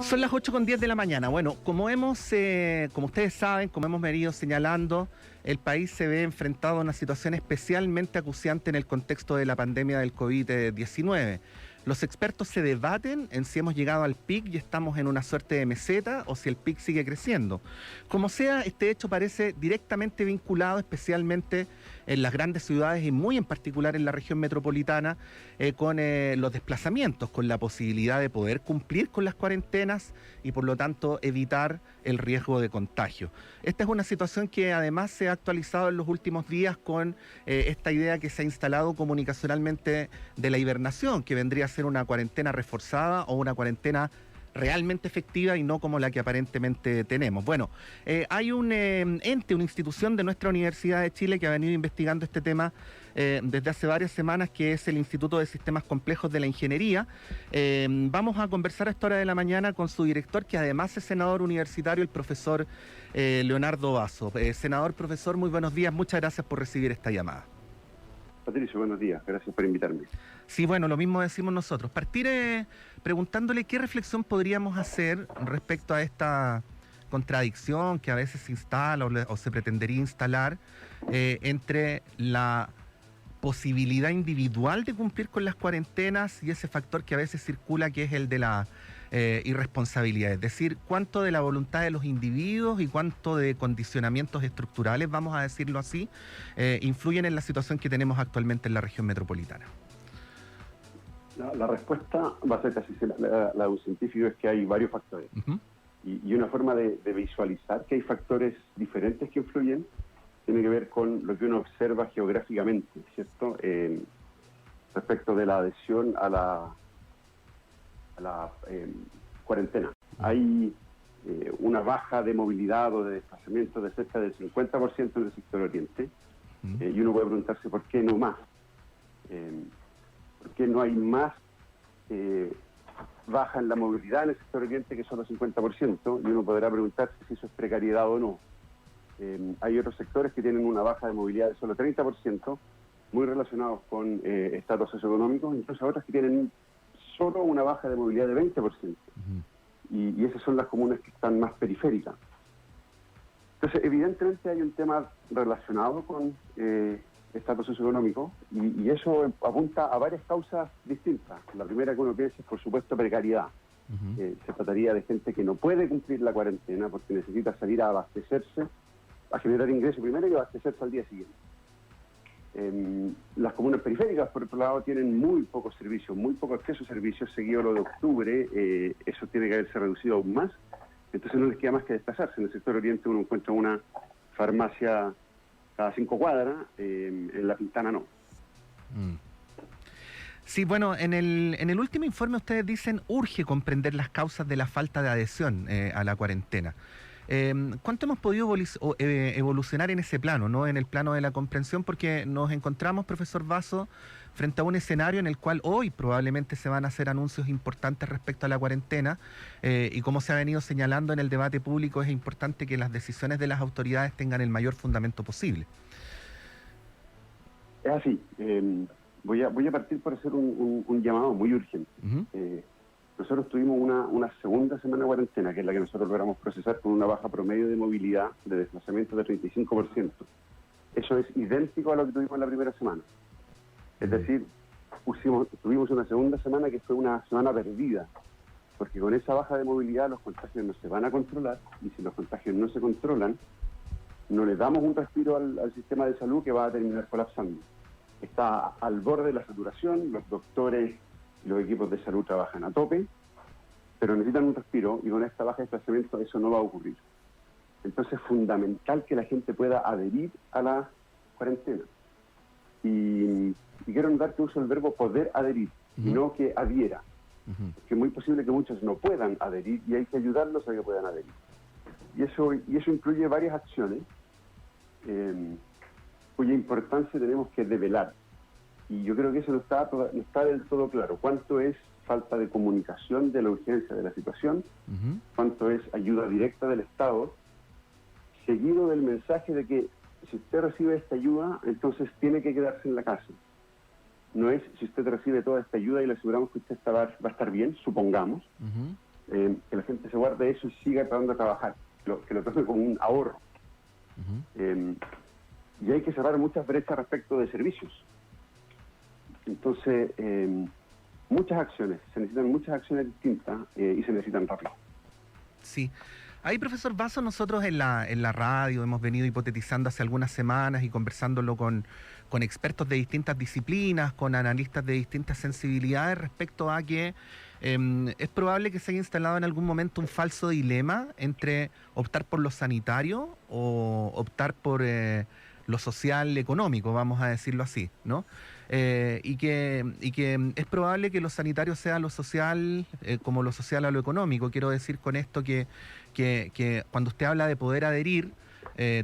Son las 8:10 de la mañana. Bueno, como ustedes saben, como hemos venido señalando, el país se ve enfrentado a una situación especialmente acuciante en el contexto de la pandemia del COVID-19. Los expertos se debaten en si hemos llegado al pic y estamos en una suerte de meseta o si el pic sigue creciendo. Como sea, este hecho parece directamente vinculado, especialmente en las grandes ciudades y muy en particular en la región metropolitana, con los desplazamientos, con la posibilidad de poder cumplir con las cuarentenas y por lo tanto evitar el riesgo de contagio. Esta es una situación que además se ha actualizado en los últimos días con esta idea que se ha instalado comunicacionalmente de la hibernación, que vendría a ser una cuarentena reforzada o una cuarentena realmente efectiva y no como la que aparentemente tenemos. Bueno, hay un ente, una institución de nuestra Universidad de Chile que ha venido investigando este tema desde hace varias semanas, que es el Instituto de Sistemas Complejos de la Ingeniería. Vamos a conversar a esta hora de la mañana con su director, que además es senador universitario, el profesor Leonardo Basso. Senador, profesor, muy buenos días, muchas gracias por recibir esta llamada. Patricio, buenos días, gracias por invitarme. Sí, bueno, lo mismo decimos nosotros. Partir preguntándole qué reflexión podríamos hacer respecto a esta contradicción que a veces se instala o se pretendería instalar entre la posibilidad individual de cumplir con las cuarentenas y ese factor que a veces circula, que es el de la irresponsabilidad. Es decir, cuánto de la voluntad de los individuos y cuánto de condicionamientos estructurales, vamos a decirlo así, influyen en la situación que tenemos actualmente en la región metropolitana. La respuesta va a ser casi la de un científico, es que hay varios factores. Y una forma de visualizar que hay factores diferentes que influyen tiene que ver con lo que uno observa geográficamente, ¿cierto? Respecto de la adhesión a la cuarentena. Hay una baja de movilidad o de desplazamiento de cerca del 50% en el sector oriente, y uno puede preguntarse por qué no más. ¿Por qué no hay más baja en la movilidad en el sector oriente que solo 50%? Y uno podrá preguntarse si eso es precariedad o no. Hay otros sectores que tienen una baja de movilidad de solo 30%, muy relacionados con estatus socioeconómicos, incluso otras que tienen solo una baja de movilidad de 20%. Y esas son las comunas que están más periféricas. Entonces, evidentemente hay un tema relacionado con estatus socioeconómico y eso apunta a varias causas distintas. La primera que uno piensa es, por supuesto, precariedad. Se trataría de gente que no puede cumplir la cuarentena porque necesita salir a abastecerse, a generar ingresos primero y abastecerse al día siguiente. Las comunas periféricas, por otro lado, tienen muy pocos servicios, muy poco acceso a servicios. Seguido lo de octubre, eso tiene que haberse reducido aún más. Entonces no les queda más que desplazarse. En el sector oriente uno encuentra una farmacia cada 5 cuadras, en La Pintana no. Sí, bueno, en el último informe ustedes dicen urge comprender las causas de la falta de adhesión a la cuarentena. ¿Cuánto hemos podido evolucionar en ese plano, ¿no? En el plano de la comprensión? Porque nos encontramos, profesor Basso, frente a un escenario en el cual hoy probablemente se van a hacer anuncios importantes respecto a la cuarentena, y como se ha venido señalando en el debate público, es importante que las decisiones de las autoridades tengan el mayor fundamento posible. Es así. Voy a partir por hacer un llamado muy urgente. Nosotros tuvimos una segunda semana de cuarentena, que es la que nosotros logramos procesar con una baja promedio de movilidad, de desplazamiento de 35%. Eso es idéntico a lo que tuvimos en la primera semana. Es decir, tuvimos una segunda semana que fue una semana perdida, porque con esa baja de movilidad los contagios no se van a controlar, y si los contagios no se controlan, no le damos un respiro al sistema de salud, que va a terminar colapsando. Está al borde de la saturación, los doctores y los equipos de salud trabajan a tope, pero necesitan un respiro, y con esta baja de desplazamiento eso no va a ocurrir. Entonces es fundamental que la gente pueda adherir a la cuarentena. Y quiero notar que uso el verbo poder adherir, y no que adhiera. Porque es muy posible que muchos no puedan adherir y hay que ayudarlos a que puedan adherir. Y eso incluye varias acciones cuya importancia tenemos que develar. Y yo creo que eso no está del todo claro. ¿Cuánto es falta de comunicación de la urgencia de la situación? ¿Cuánto es ayuda directa del Estado? Seguido del mensaje de que si usted recibe esta ayuda, entonces tiene que quedarse en la casa. No es si usted recibe toda esta ayuda y le aseguramos que usted va a estar bien, supongamos, que la gente se guarde eso y siga tratando de trabajar, que lo tome como un ahorro. Y hay que cerrar muchas brechas respecto de servicios. Entonces, se necesitan muchas acciones distintas y se necesitan rápido. Sí. Ahí, profesor Vaso, nosotros en la radio hemos venido hipotetizando hace algunas semanas y conversándolo con expertos de distintas disciplinas, con analistas de distintas sensibilidades respecto a que es probable que se haya instalado en algún momento un falso dilema entre optar por lo sanitario o optar por lo social económico, vamos a decirlo así, ¿no? Y que es probable que lo sanitario sea lo social como lo social a lo económico. Quiero decir con esto que cuando usted habla de poder adherir,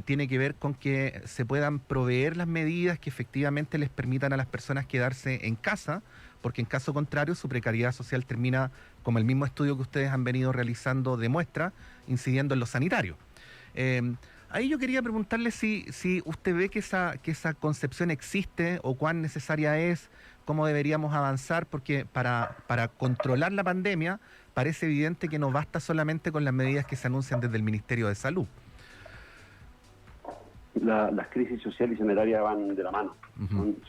tiene que ver con que se puedan proveer las medidas que efectivamente les permitan a las personas quedarse en casa, porque en caso contrario su precariedad social termina, como el mismo estudio que ustedes han venido realizando demuestra, incidiendo en lo sanitario. Ahí yo quería preguntarle si usted ve que esa concepción existe o cuán necesaria es, cómo deberíamos avanzar, porque para controlar la pandemia parece evidente que no basta solamente con las medidas que se anuncian desde el Ministerio de Salud. Las crisis social y sanitaria van de la mano.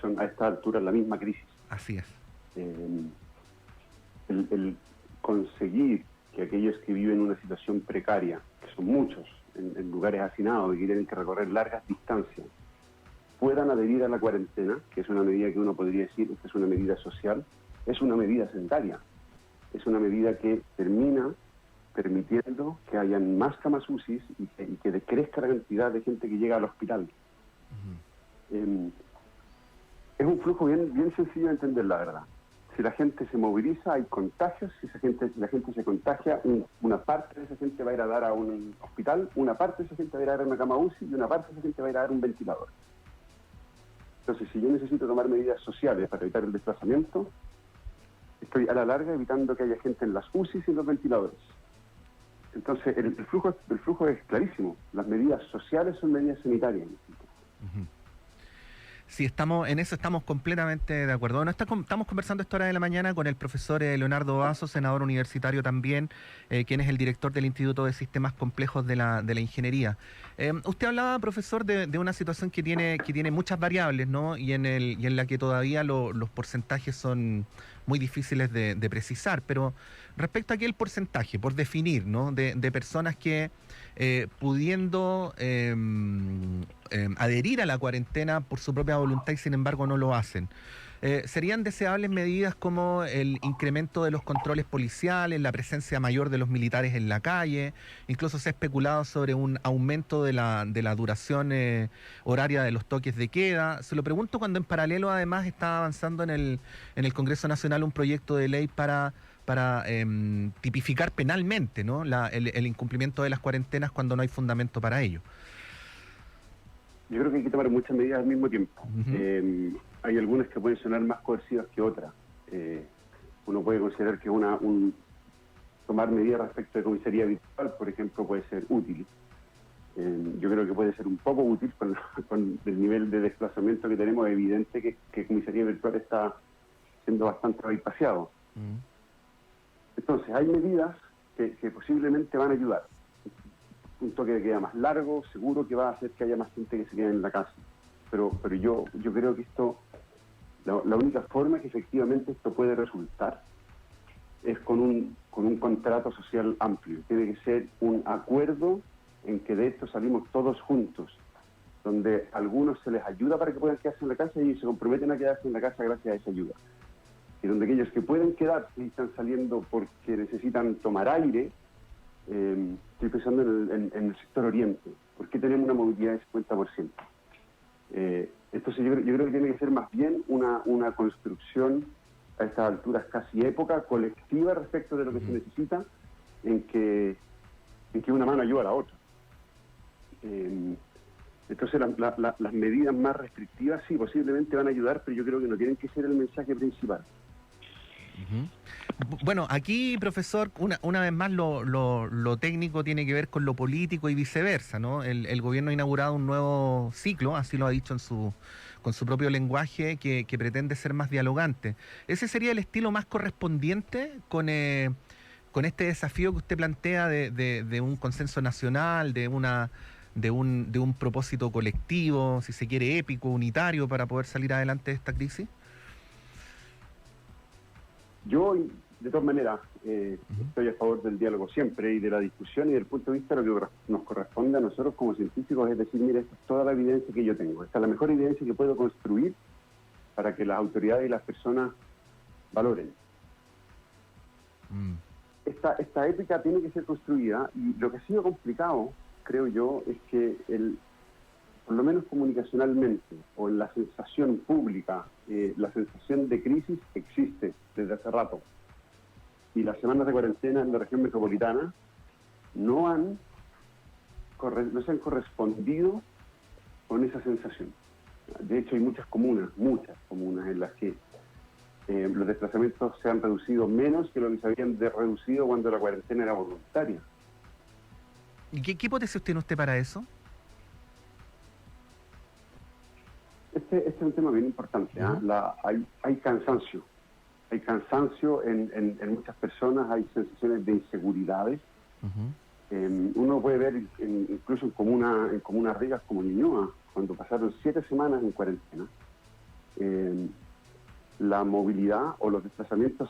Son a esta altura la misma crisis. Así es. El conseguir que aquellos que viven una situación precaria, que son muchos, en lugares hacinados y que tienen que recorrer largas distancias, puedan adherir a la cuarentena, que es una medida que uno podría decir, esta es una medida social, es una medida sanitaria. Es una medida que termina permitiendo que hayan más camas UCI y que decrezca la cantidad de gente que llega al hospital. Es un flujo bien sencillo de entender, la verdad. Si la gente se moviliza, hay contagios. Si la gente se contagia, una parte de esa gente va a ir a dar a un hospital, una parte de esa gente va a ir a dar a una cama UCI y una parte de esa gente va a ir a dar un ventilador. Entonces, si yo necesito tomar medidas sociales para evitar el desplazamiento, estoy a la larga evitando que haya gente en las UCI y en los ventiladores. Entonces, el flujo es clarísimo. Las medidas sociales son medidas sanitarias. Sí, en eso estamos completamente de acuerdo. Bueno, estamos conversando a esta hora de la mañana con el profesor Leonardo Vaso, senador universitario también, quien es el director del Instituto de Sistemas Complejos de la Ingeniería. Usted hablaba, profesor, de una situación que tiene muchas variables, ¿no? Y en la que todavía los porcentajes son muy difíciles de precisar, pero respecto a aquel porcentaje, por definir, ¿no? De personas que pudiendo adherir a la cuarentena por su propia voluntad y sin embargo no lo hacen. ¿Serían deseables medidas como el incremento de los controles policiales, la presencia mayor de los militares en la calle? Incluso se ha especulado sobre un aumento de la duración horaria de los toques de queda. Se lo pregunto cuando en paralelo además está avanzando en el Congreso Nacional un proyecto de ley para tipificar penalmente, ¿no? el incumplimiento de las cuarentenas cuando no hay fundamento para ello. Yo creo que hay que tomar muchas medidas al mismo tiempo. Hay algunas que pueden sonar más coercivas que otras. Uno puede considerar que tomar medidas respecto de comisaría virtual, por ejemplo, puede ser útil. Yo creo que puede ser un poco útil con el nivel de desplazamiento que tenemos. Es evidente que comisaría virtual está siendo bastante bypaseado. Entonces, hay medidas que posiblemente van a ayudar. Un toque de queda más largo, seguro que va a hacer que haya más gente que se quede en la casa. Pero yo creo que la única forma que efectivamente esto puede resultar es con un contrato social amplio. Tiene que ser un acuerdo en que de esto salimos todos juntos, donde a algunos se les ayuda para que puedan quedarse en la casa y se comprometen a quedarse en la casa gracias a esa ayuda. Y donde aquellos que pueden quedarse y están saliendo porque necesitan tomar aire, estoy pensando en el sector oriente, porque tenemos una movilidad del 50%. Entonces yo creo que tiene que ser más bien una construcción a estas alturas casi época, colectiva respecto de lo que se necesita, en que una mano ayuda a la otra. Entonces las medidas más restrictivas sí, posiblemente van a ayudar, pero yo creo que no tienen que ser el mensaje principal. Bueno, aquí, profesor, una vez más lo técnico tiene que ver con lo político y viceversa, ¿no? El gobierno ha inaugurado un nuevo ciclo, así lo ha dicho con su propio lenguaje, que pretende ser más dialogante. ¿Ese sería el estilo más correspondiente con con este desafío que usted plantea de un consenso nacional, de un propósito colectivo, si se quiere épico, unitario, para poder salir adelante de esta crisis? Yo, de todas maneras, estoy a favor del diálogo siempre y de la discusión, y del punto de vista de lo que nos corresponde a nosotros como científicos, es decir, mire, esta es toda la evidencia que yo tengo, esta es la mejor evidencia que puedo construir para que las autoridades y las personas valoren. Esta ética tiene que ser construida, y lo que ha sido complicado, creo yo, es que por lo menos comunicacionalmente, o en la sensación pública, la sensación de crisis existe desde hace rato. Y las semanas de cuarentena en la región metropolitana no se han correspondido con esa sensación. De hecho, hay muchas comunas en las que los desplazamientos se han reducido menos que lo que se habían reducido cuando la cuarentena era voluntaria. ¿Y qué hipótesis tiene usted para eso? Este es un tema bien importante. Hay cansancio. Hay cansancio en muchas personas, hay sensaciones de inseguridades. Uno puede ver incluso en comunas ricas como Ñuñoa, cuando pasaron 7 semanas en cuarentena, la movilidad o los desplazamientos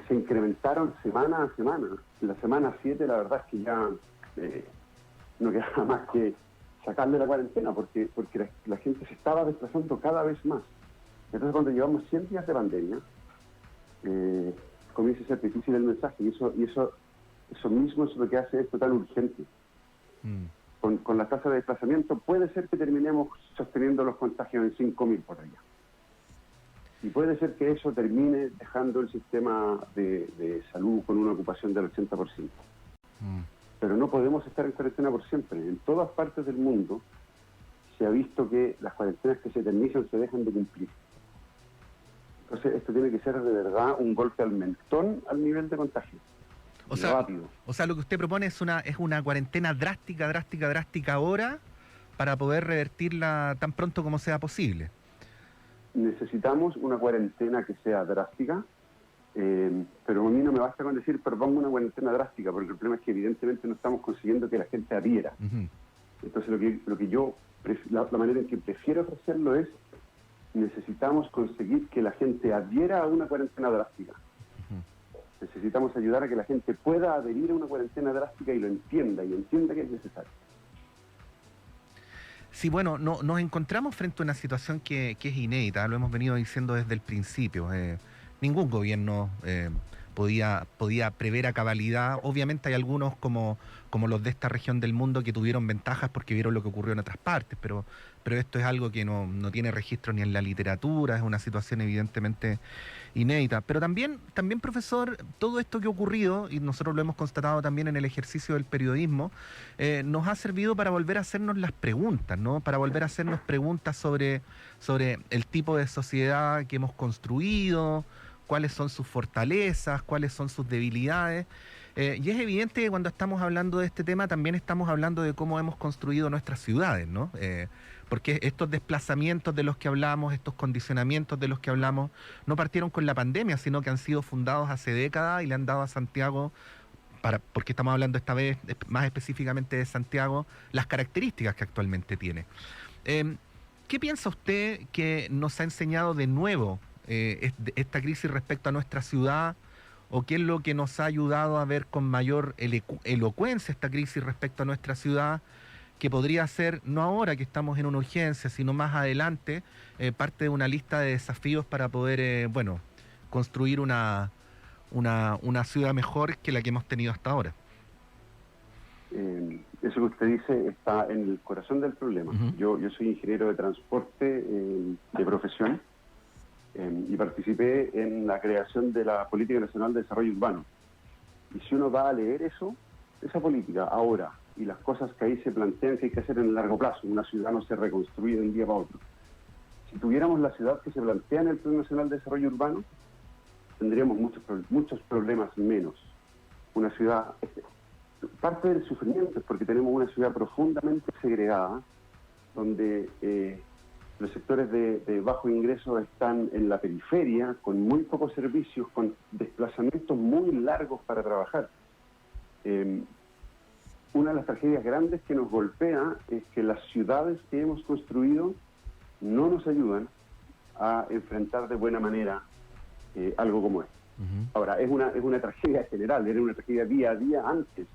se incrementaron semana a semana. En la semana 7 la verdad es que ya no quedaba más que sacarle la cuarentena, porque la gente se estaba desplazando cada vez más. Entonces, cuando llevamos 100 días de pandemia, comienza a ser difícil el mensaje, y eso mismo es lo que hace esto tan urgente. Con la tasa de desplazamiento puede ser que terminemos sosteniendo los contagios en 5.000 por allá. Y puede ser que eso termine dejando el sistema de salud con una ocupación del 80%. Pero no podemos estar en cuarentena por siempre. En todas partes del mundo se ha visto que las cuarentenas que se eternizan se dejan de cumplir. Entonces, esto tiene que ser de verdad un golpe al mentón al nivel de contagio. O sea, lo que usted propone es una cuarentena drástica ahora, para poder revertirla tan pronto como sea posible. Necesitamos una cuarentena que sea drástica, pero a mí no me basta con decir propongo una cuarentena drástica, porque el problema es que evidentemente no estamos consiguiendo que la gente adhiera. Entonces la manera en que prefiero ofrecerlo es: necesitamos conseguir que la gente adhiera a una cuarentena drástica. Necesitamos ayudar a que la gente pueda adherir a una cuarentena drástica y entienda que es necesario. Sí, bueno, nos encontramos frente a una situación que es inédita, lo hemos venido diciendo desde el principio. Ningún gobierno podía prever a cabalidad. Obviamente hay algunos como los de esta región del mundo que tuvieron ventajas porque vieron lo que ocurrió en otras partes, pero esto es algo que no tiene registro ni en la literatura, es una situación evidentemente inédita. Pero también, profesor, todo esto que ha ocurrido, y nosotros lo hemos constatado también en el ejercicio del periodismo, nos ha servido para volver a hacernos las preguntas, ¿no? Para volver a hacernos preguntas sobre el tipo de sociedad que hemos construido, cuáles son sus fortalezas, cuáles son sus debilidades. Y es evidente que cuando estamos hablando de este tema también estamos hablando de cómo hemos construido nuestras ciudades, ¿no? Porque estos desplazamientos de los que hablamos, estos condicionamientos de los que hablamos, no partieron con la pandemia, sino que han sido fundados hace décadas y le han dado a Santiago, porque estamos hablando esta vez más específicamente de Santiago, las características que actualmente tiene. ¿Qué piensa usted que nos ha enseñado de nuevo esta crisis respecto a nuestra ciudad, o qué es lo que nos ha ayudado a ver con mayor elocuencia esta crisis respecto a nuestra ciudad, que podría ser, no ahora que estamos en una urgencia, sino más adelante, parte de una lista de desafíos para poder, construir una ciudad mejor que la que hemos tenido hasta ahora? Eso que usted dice está en el corazón del problema. Yo soy ingeniero de transporte de profesión, y participé en la creación de la Política Nacional de Desarrollo Urbano. Y si uno va a leer esa política ahora, y las cosas que ahí se plantean que hay que hacer en el largo plazo, una ciudad no se reconstruye de un día para otro. Si tuviéramos la ciudad que se plantea en el Plan Nacional de Desarrollo Urbano, tendríamos muchos problemas menos. Una ciudad, parte del sufrimiento es porque tenemos una ciudad profundamente segregada, donde Los sectores de bajo ingreso están en la periferia, con muy pocos servicios, con desplazamientos muy largos para trabajar. Una de las tragedias grandes que nos golpea es que las ciudades que hemos construido no nos ayudan a enfrentar de buena manera algo como esto. Ahora, es una tragedia general, era una tragedia día a día antes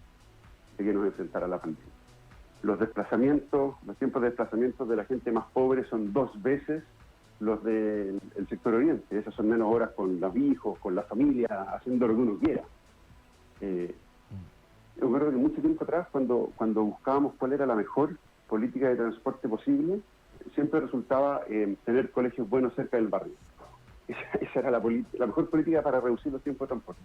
de que nos enfrentara la pandemia. Los tiempos de desplazamiento de la gente más pobre son 2 veces los del sector oriente. Esas son menos horas con los hijos, con la familia, haciendo lo que uno quiera. Yo creo que mucho tiempo atrás, cuando buscábamos cuál era la mejor política de transporte posible, siempre resultaba tener colegios buenos cerca del barrio. Esa era la mejor política para reducir los tiempos de transporte.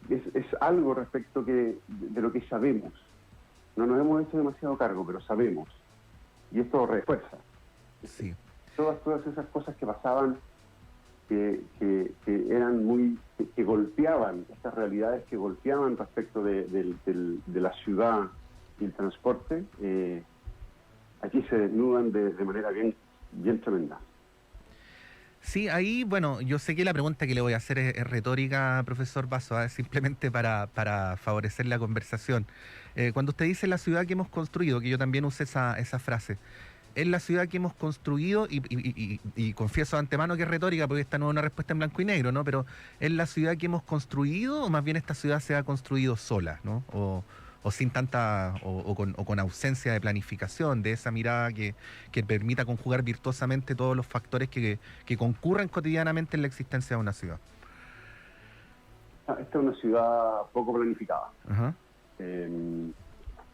Es algo respecto de lo que sabemos. No nos hemos hecho demasiado cargo, pero sabemos. Y esto refuerza. Sí. Todas esas cosas que pasaban, que eran que golpeaban, estas realidades que golpeaban respecto de la ciudad y el transporte, aquí se desnudan de manera bien tremenda. Sí, ahí, bueno, yo sé que la pregunta que le voy a hacer es retórica, profesor Basso, es simplemente para favorecer la conversación. Cuando usted dice la ciudad que hemos construido, que yo también usé esa frase, es la ciudad que hemos construido, y confieso de antemano que es retórica, porque esta no es una respuesta en blanco y negro, ¿no? Pero ¿es la ciudad que hemos construido o más bien esta ciudad se ha construido sola, ¿no? O sin tanta, o con ausencia de planificación, de esa mirada que permita conjugar virtuosamente todos los factores que concurren cotidianamente en la existencia de una ciudad. Esta es una ciudad poco planificada. Ajá.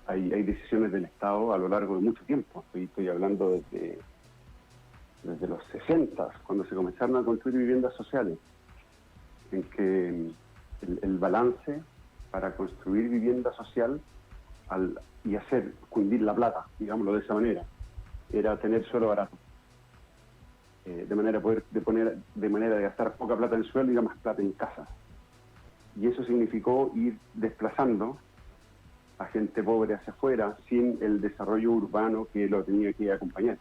Hay decisiones del Estado a lo largo de mucho tiempo. Estoy hablando desde los 60, cuando se comenzaron a construir viviendas sociales, en que el balance para construir vivienda social y hacer cundir la plata, digámoslo de esa manera, era tener suelo barato. De manera de gastar poca plata en suelo y más plata en casa. Y eso significó ir desplazando a gente pobre hacia afuera sin el desarrollo urbano que lo tenía que acompañar.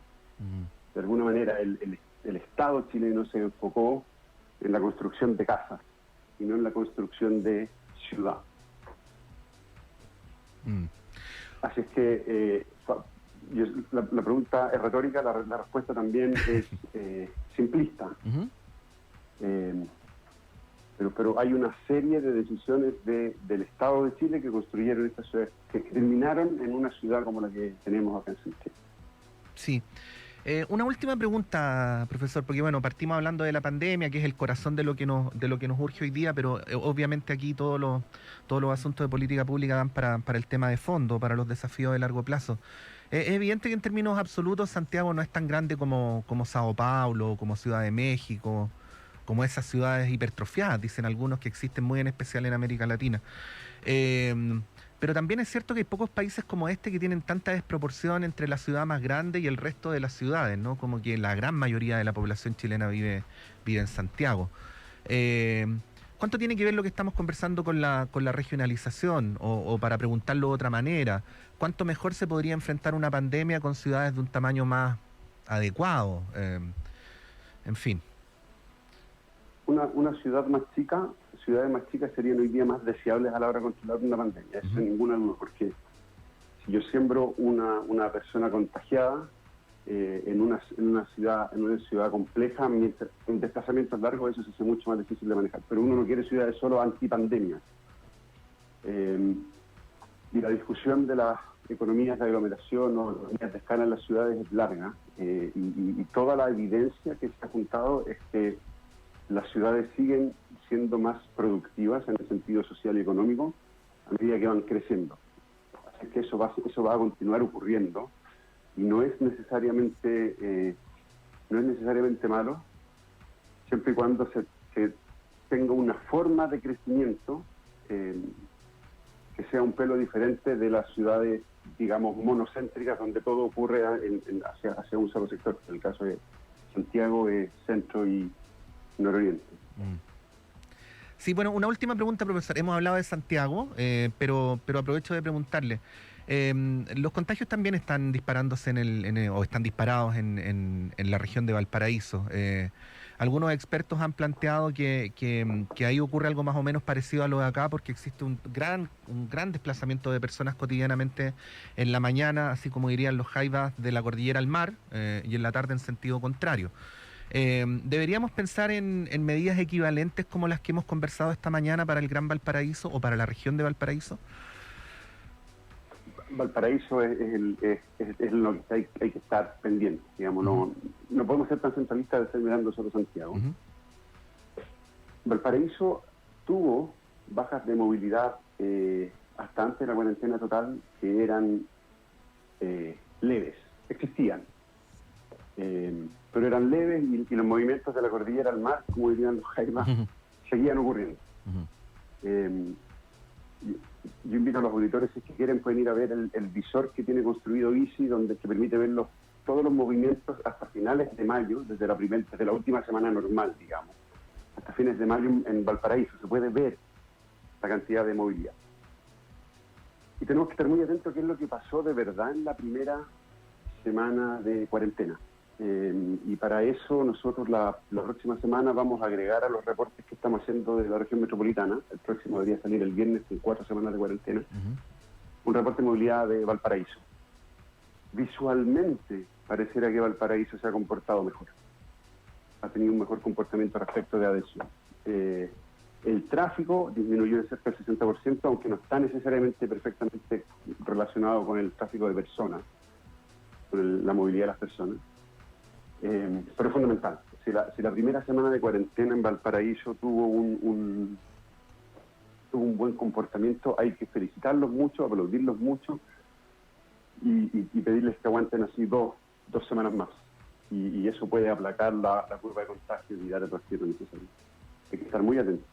De alguna manera el Estado chileno se enfocó en la construcción de casas y no en la construcción de ciudad. Así es que la pregunta es retórica, la respuesta también es simplista. Pero hay una serie de decisiones del Estado de Chile que construyeron esta ciudad, que terminaron en una ciudad como la que tenemos acá en Chile. Sí. Una última pregunta, profesor, porque bueno, partimos hablando de la pandemia, que es el corazón de lo que nos urge hoy día, pero obviamente aquí todos los asuntos de política pública dan para el tema de fondo, para los desafíos de largo plazo. Es evidente que en términos absolutos Santiago no es tan grande como Sao Paulo, como Ciudad de México, como esas ciudades hipertrofiadas, dicen algunos, que existen muy en especial en América Latina. Pero también es cierto que hay pocos países como este que tienen tanta desproporción entre la ciudad más grande y el resto de las ciudades, ¿no? Como que la gran mayoría de la población chilena vive en Santiago. ¿Cuánto tiene que ver lo que estamos conversando con la regionalización? O para preguntarlo de otra manera, ¿cuánto mejor se podría enfrentar una pandemia con ciudades de un tamaño más adecuado? En fin. Una ciudades más chicas serían hoy día más deseables a la hora de controlar una pandemia, eso sin ninguna duda, porque si yo siembro una persona contagiada en una ciudad compleja, en desplazamientos largos eso se hace mucho más difícil de manejar, pero uno no quiere ciudades solo antipandemia. Y la discusión de las economías de aglomeración o economías de escala en las ciudades es larga, y toda la evidencia que se ha juntado es que las ciudades siguen siendo más productivas en el sentido social y económico a medida que van creciendo. Así que eso va a continuar ocurriendo y no es necesariamente malo, siempre y cuando se tenga una forma de crecimiento que sea un pelo diferente de las ciudades, digamos, monocéntricas, donde todo ocurre hacia un solo sector. En el caso de Santiago, centro y nororiente. Sí, bueno, una última pregunta, profesor. Hemos hablado de Santiago, pero aprovecho de preguntarle. Los contagios también están disparándose o están disparados en la región de Valparaíso. Algunos expertos han planteado que ahí ocurre algo más o menos parecido a lo de acá, porque existe un gran desplazamiento de personas cotidianamente en la mañana, así como dirían los jaivas de la cordillera al mar, y en la tarde en sentido contrario. ¿Deberíamos pensar en medidas equivalentes como las que hemos conversado esta mañana para el Gran Valparaíso o para la región de Valparaíso? Valparaíso es lo que hay que estar pendiente, digamos, no podemos ser tan centralistas de estar mirando solo Santiago. Valparaíso tuvo bajas de movilidad hasta antes de la cuarentena total que eran leves, existían, pero eran leves y los movimientos de la cordillera al mar, como dirían los jaimas, seguían ocurriendo. Yo invito a los auditores, si es que quieren, pueden ir a ver el visor que tiene construido ICI, donde se permite ver todos los movimientos hasta finales de mayo, desde la última semana normal, digamos, hasta fines de mayo en Valparaíso. Se puede ver la cantidad de movilidad. Y tenemos que estar muy atentos a qué es lo que pasó de verdad en la primera semana de cuarentena. Y para eso nosotros la próxima semana vamos a agregar a los reportes que estamos haciendo de la región metropolitana, el próximo debería salir el viernes en 4 semanas de cuarentena, un reporte de movilidad de Valparaíso. Visualmente pareciera que Valparaíso se ha comportado mejor, ha tenido un mejor comportamiento respecto de adhesión. El tráfico disminuyó en cerca del 60%, aunque no está necesariamente perfectamente relacionado con el tráfico de personas, con la movilidad de las personas. Pero es fundamental. Si la primera semana de cuarentena en Valparaíso tuvo un buen comportamiento, hay que felicitarlos mucho, aplaudirlos mucho y pedirles que aguanten así dos semanas más. Y eso puede aplacar la curva de contagio y dar el respiro necesario. Hay que estar muy atentos.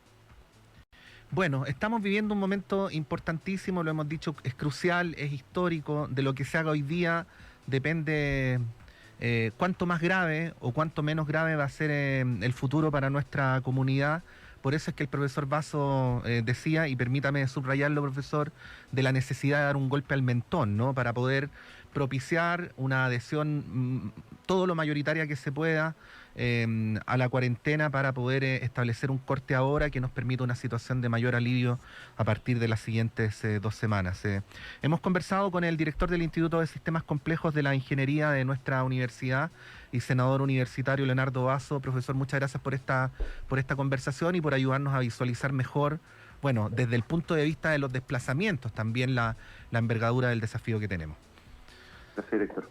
Bueno, estamos viviendo un momento importantísimo, lo hemos dicho, es crucial, es histórico. De lo que se haga hoy día depende cuánto más grave o cuánto menos grave va a ser el futuro para nuestra comunidad. Por eso es que el profesor Basso decía, y permítame subrayarlo, profesor, de la necesidad de dar un golpe al mentón, ¿no? Para poder propiciar una adhesión todo lo mayoritaria que se pueda a la cuarentena, para poder establecer un corte ahora que nos permita una situación de mayor alivio a partir de las siguientes 2 semanas. Hemos conversado con el director del Instituto de Sistemas Complejos de la Ingeniería de nuestra universidad y senador universitario, Leonardo Basso. Profesor, muchas gracias por esta conversación y por ayudarnos a visualizar mejor, bueno, desde el punto de vista de los desplazamientos, también la envergadura del desafío que tenemos. Gracias, director.